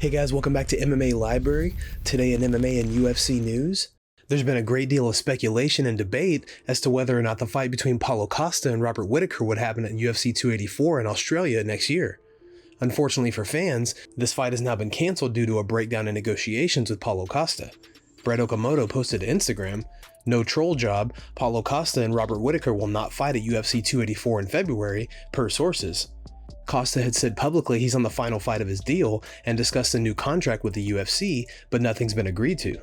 Hey guys, welcome back to MMA Library. Today in MMA and UFC news. There's been a great deal of speculation and debate as to whether or not the fight between Paulo Costa and Robert Whittaker would happen at UFC 284 in Australia next year. Unfortunately for fans, this fight has now been cancelled due to a breakdown in negotiations with Paulo Costa. Brett Okamoto posted to Instagram, "No troll job, Paulo Costa and Robert Whittaker will not fight at UFC 284 in February, per sources." Costa had said publicly he's on the final fight of his deal and discussed a new contract with the UFC, but nothing's been agreed to.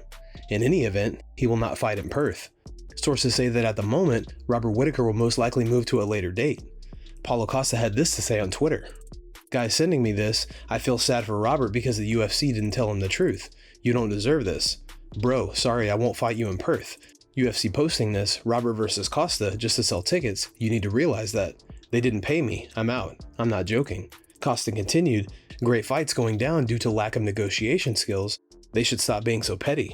In any event, he will not fight in Perth. Sources say that at the moment, Robert Whittaker will most likely move to a later date. Paulo Costa had this to say on Twitter. "Guys sending me this, I feel sad for Robert because the UFC didn't tell him the truth. You don't deserve this. Bro, sorry I won't fight you in Perth. UFC posting this, Robert versus Costa, just to sell tickets. You need to realize that. They didn't pay me. I'm out. I'm not joking." Costa continued, "Great fights going down due to lack of negotiation skills. They should stop being so petty."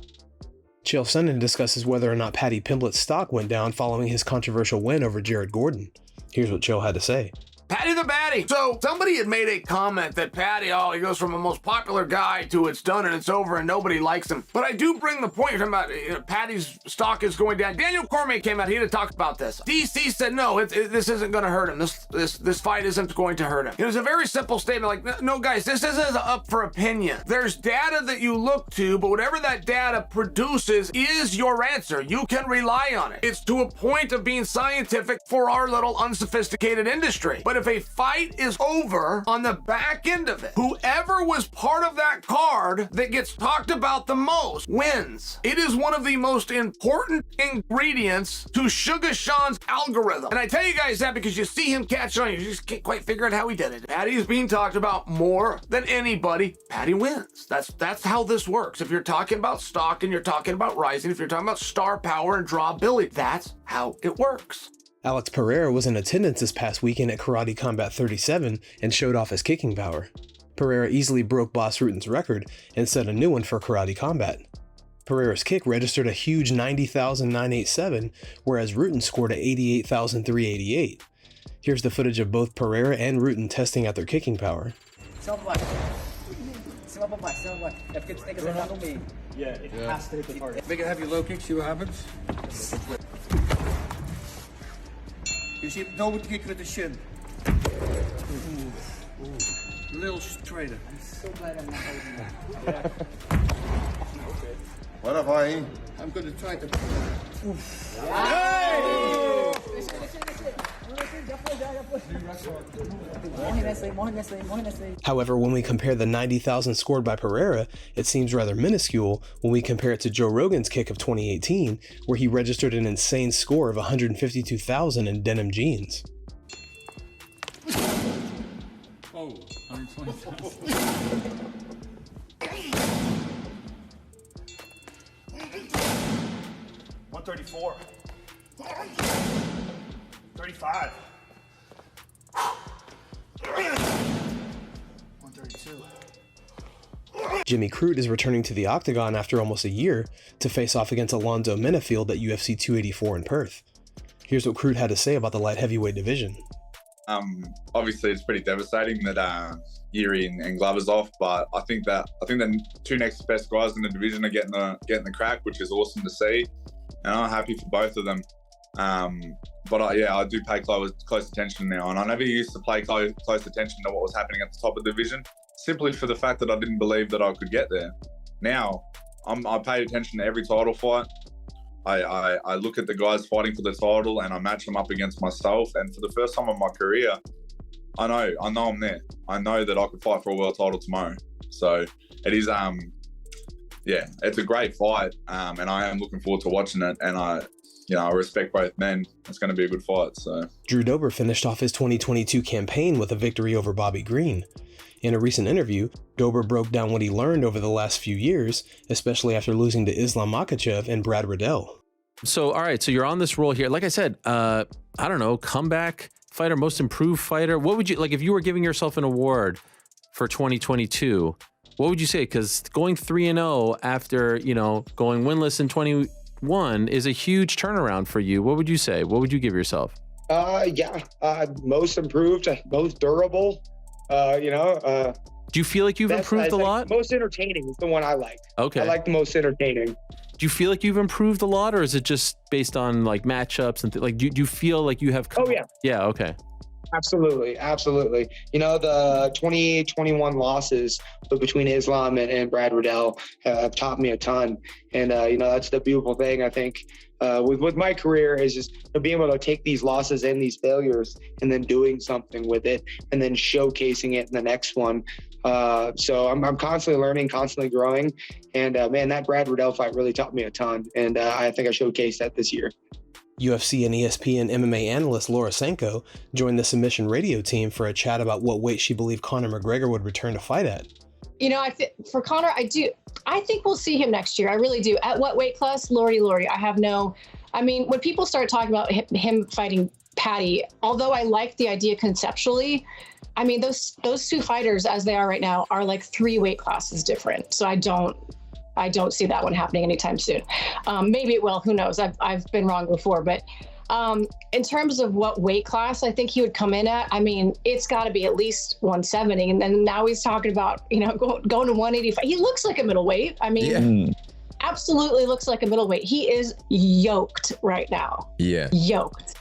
Chael Sonnen discusses whether or not Paddy Pimblett's stock went down following his controversial win over Jared Gordon. Here's what Chael had to say. Paddy the Batty. So somebody had made a comment that Paddy, he goes from a most popular guy to it's done and it's over and nobody likes him. But I do bring the point, you're talking about Paddy's stock is going down. Daniel Cormier came out, he had talked about this. DC said, no, this isn't going to hurt him. This fight isn't going to hurt him. It was a very simple statement like, no guys, this isn't up for opinion. There's data that you look to, but whatever that data produces is your answer. You can rely on it. It's to a point of being scientific for our little unsophisticated industry. But if a fight is over on the back end of it, whoever was part of that card that gets talked about the most wins. It is one of the most important ingredients to Suga Sean's algorithm. And I tell you guys that because you see him catch on, you just can't quite figure out how he did it. Paddy's being talked about more than anybody. Paddy wins. That's how this works. If you're talking about stock and you're talking about rising, if you're talking about star power and drawability, that's how it works. Alex Pereira was in attendance this past weekend at Karate Combat 37 and showed off his kicking power. Pereira easily broke Boss Rutan's record and set a new one for Karate Combat. Pereira's kick registered a huge 90,987, whereas Rutan scored a 88,388. Here's the footage of both Pereira and Rutan testing out their kicking power. Yeah, it has to hit the target. Make it have your low kick, see what happens. You see, double kick with the shin. A little straighter. I'm so glad I'm not holding that. Okay. What have I? I'm going to try to. However, when we compare the 90,000 scored by Pereira, it seems rather minuscule when we compare it to Joe Rogan's kick of 2018, where he registered an insane score of 152,000 in denim jeans. Oh, 120,000. 134. 35. 132. Jimmy Crute is returning to the octagon after almost a year to face off against Alonzo Menifield at UFC 284 in Perth. Here's what Crute had to say about the light heavyweight division. Obviously, it's pretty devastating that Jiri and Glover's off, but I think the two next best guys in the division are getting the crack, which is awesome to see, and I'm happy for both of them. But I do pay close attention now, and I never used to pay close attention to what was happening at the top of the division, simply for the fact that I didn't believe that I could get there. Now, I pay attention to every title fight. I look at the guys fighting for the title and I match them up against myself. And for the first time in my career, I know I'm there. I know that I could fight for a world title tomorrow. So it is, it's a great fight, and I am looking forward to watching it. And I respect both men. It's going to be a good fight. So Drew Dober finished off his 2022 campaign with a victory over Bobby Green. In a recent interview, Dober broke down what he learned over the last few years, especially after losing to Islam Makhachev and Brad Riddell. So, all right, so you're on this roll here. Like I said, I don't know, comeback fighter, most improved fighter. What would you, like if you were giving yourself an award for 2022, what would you say? Because going 3-0 after, going winless in 21 is a huge turnaround for you. What would you say? What would you give yourself? Most improved, most durable. Do you feel like you've improved a lot? Most entertaining is the one I like. Okay. I like the most entertaining. Do you feel like you've improved a lot, or is it just based on like matchups and like? Do you feel like you have? Oh yeah. Yeah. Okay. Absolutely. You know, the 2021 losses between Islam and Brad Riddell have taught me a ton. And, you know, that's the beautiful thing, I think, with my career is just being able to take these losses and these failures and then doing something with it and then showcasing it in the next one. So I'm constantly learning, constantly growing. And, man, that Brad Riddell fight really taught me a ton. And I think I showcased that this year. UFC and ESPN MMA analyst Laura Sanko joined the Submission Radio team for a chat about what weight she believed Conor McGregor would return to fight at. You know, for Conor, I think we'll see him next year. I really do. At what weight class? Lordy. I mean, when people start talking about him fighting Paddy, although I like the idea conceptually, I mean, those two fighters as they are right now are like 3 weight classes different. So I don't see that one happening anytime soon. Maybe it will, who knows? I've been wrong before, but in terms of what weight class I think he would come in at, I mean, it's got to be at least 170. And then now he's talking about, you know, going to 185. He looks like a middleweight. I mean, absolutely looks like a middleweight. He is yoked right now. Yeah. Yoked.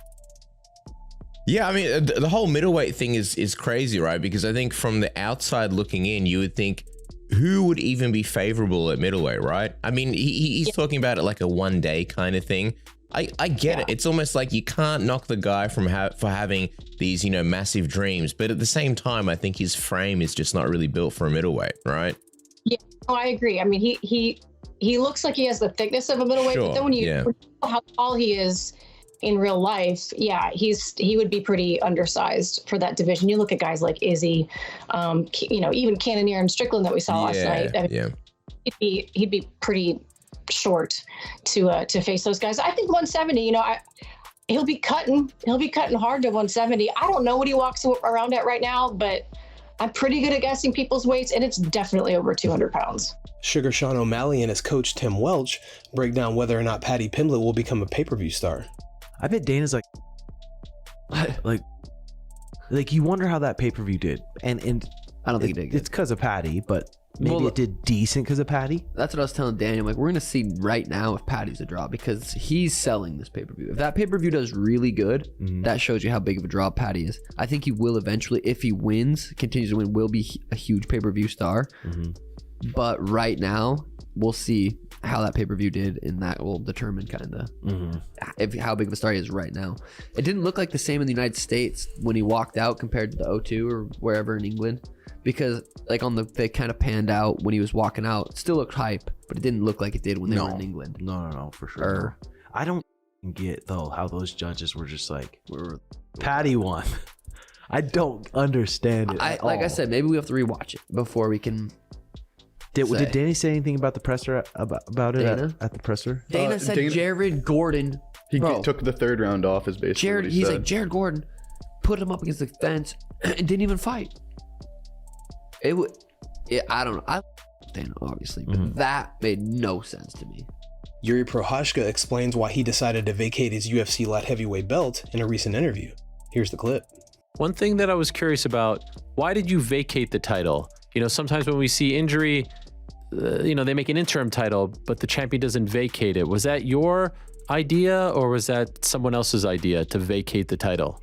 Yeah, I mean, the whole middleweight thing is crazy, right? Because I think from the outside looking in, you would think, who would even be favorable at middleweight, right? I mean, he's talking about it like a one-day kind of thing. I get it. It's almost like you can't knock the guy for having these, you know, massive dreams. But at the same time, I think his frame is just not really built for a middleweight, right? Yeah, I agree. I mean, he looks like he has the thickness of a middleweight, but then when you know how tall he is in real life, he would be pretty undersized for that division. You look at guys like Izzy, you know, even Cannonier and Strickland that we saw last night. I mean, he'd be pretty short to face those guys. I think 170. You know, he'll be cutting hard to 170. I don't know what he walks around at right now, but I'm pretty good at guessing people's weights, and it's definitely over 200 pounds. Sugar Sean O'Malley and his coach Tim Welch break down whether or not Paddy Pimblett will become a pay-per-view star. I bet Dana's like you wonder how that pay-per-view did, and I don't think it did good. It's because of Paddy, but maybe it did decent because of Paddy. That's what I was telling Daniel. Like, we're gonna see right now if Paddy's a draw because he's selling this pay-per-view. If that pay-per-view does really good, that shows you how big of a draw Paddy is. I think he will eventually, if he wins, continues to win, will be a huge pay-per-view star. But right now, we'll see how that pay-per-view did, and that will determine kind of how big of a star he is right now. It didn't look like the same in the United States when he walked out compared to the O2 or wherever in England, because like they kind of panned out when he was walking out. It still looked hype, but it didn't look like it did when they were in England. No, for sure. I don't get though how those judges were just like, Paddy won. I don't understand it. Like I said, maybe we have to rewatch it before we can. Did Danny say anything about the presser about it at the presser? Dana said Jared Gordon. He took the 3rd round off, is basically what he said. Like, Jared Gordon put him up against the fence and didn't even fight. I don't know. I Dana, obviously, but that made no sense to me. Jiri Prochazka explains why he decided to vacate his UFC light heavyweight belt in a recent interview. Here's the clip. One thing that I was curious about, why did you vacate the title? You know, sometimes when we see injury, you know, they make an interim title, but the champion doesn't vacate it. Was that your idea, or was that someone else's idea to vacate the title?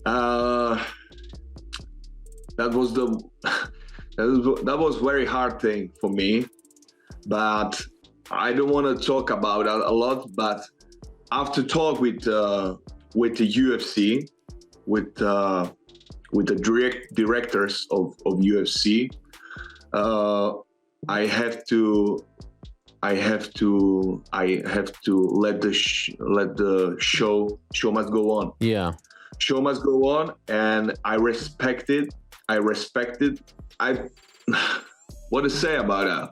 That was very hard thing for me, but I don't want to talk about that a lot. But after talk with the UFC, with the directors of UFC, I have to let the show must go on. Yeah, show must go on, and I respect it. What to say about that?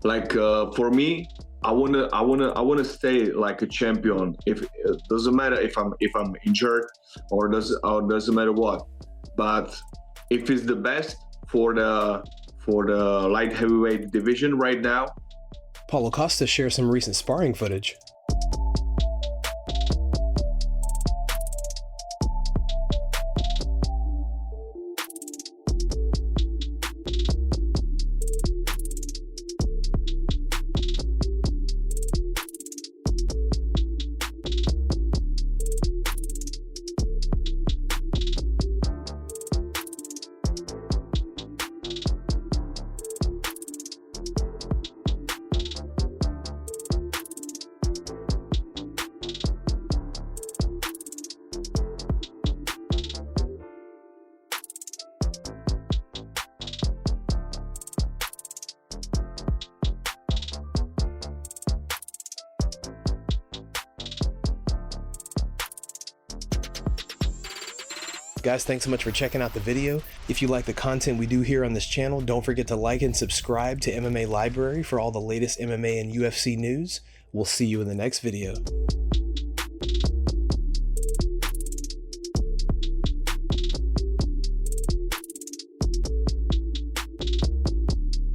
Like, for me, I wanna stay like a champion. If it doesn't matter if I'm injured or doesn't matter what, but if it's the best for the light heavyweight division right now. Paulo Costa shares some recent sparring footage. Guys, thanks so much for checking out the video. If you like the content we do here on this channel, don't forget to like and subscribe to MMA Library for all the latest MMA and UFC news. We'll see you in the next video.